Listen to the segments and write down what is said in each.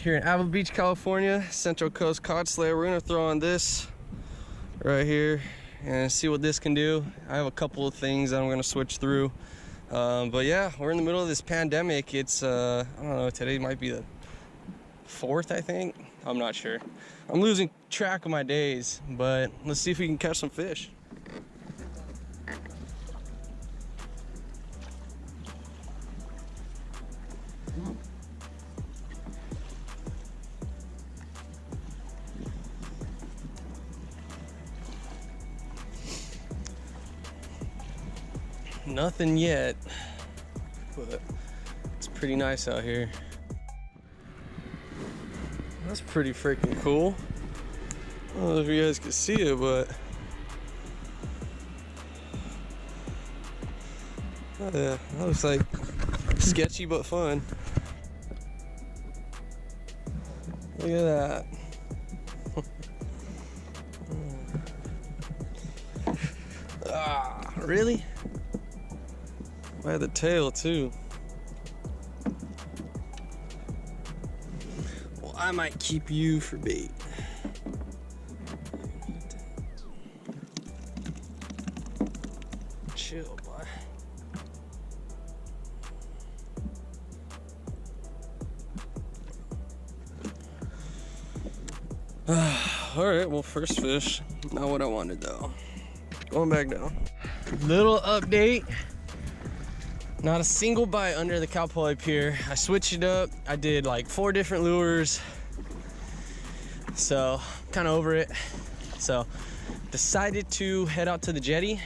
here in Avila Beach, California, Central Coast Cod Slayer. We're gonna throw on this right here and see what this can do. I have a couple of things that I'm gonna switch through. But yeah, we're in the middle of this pandemic. It's, I don't know, today might be the 4th, I think. I'm not sure. I'm losing track of my days, but let's see if we can catch some fish. Nothing yet, but it's pretty nice out here. That's pretty freaking cool. I don't know if you guys can see it, but yeah, that looks like sketchy but fun. Look at that. Ah, really? By the tail too. Well, I might keep you for bait. Chill, boy. All right, well, first fish. Not what I wanted though. Going back down. Little update. Not a single bite under the cow polyp here. I switched it up. I did like 4 different lures. So, kind of over it. So, decided to head out to the jetty.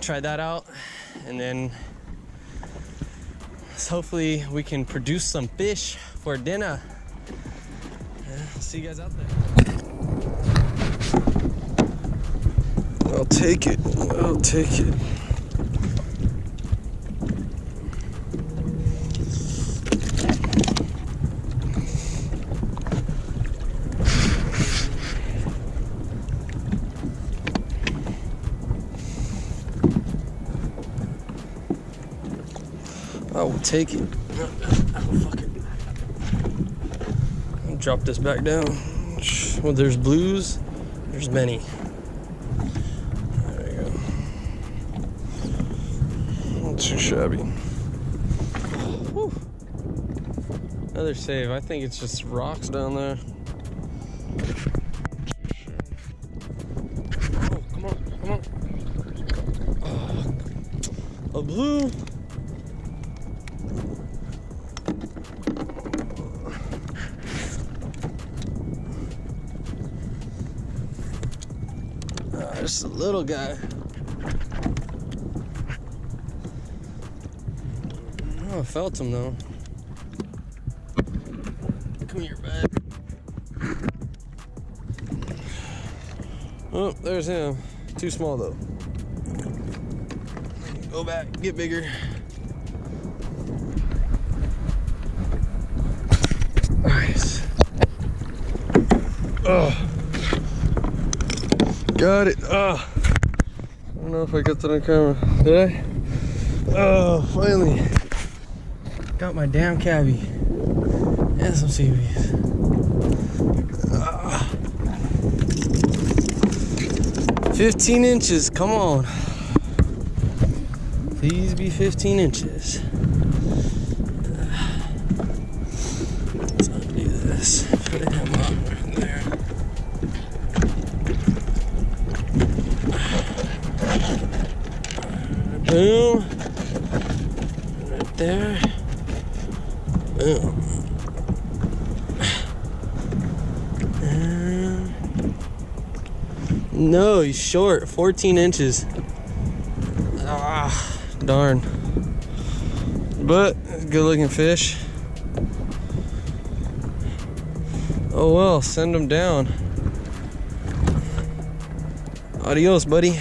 Try that out. And then, hopefully we can produce some fish for dinner. Yeah, see you guys out there. I'll take it. I'll take it. I will take it. Oh, fuck it. I'll drop this back down. Well, there's blues. There's many. There you go. Not too shabby. Whew. Another save. I think it's just rocks down there. Oh, come on, come on. Oh, a blue. Just a little guy. Oh, I felt him though. Come here, bud. Oh, there's him. Too small though. Go back, get bigger. Nice. Oh. Got it. Oh. I don't know if I got that on camera. Did I? Oh, finally. Got my damn cabbie. And some seaweeds. Oh. 15 inches. Come on. Please be 15 inches. Let's undo this. Put him up there. Boom. Right there. Boom. And no, he's short. 14 inches. Ah, darn. But, good looking fish. Oh well, send him down. Adios, buddy.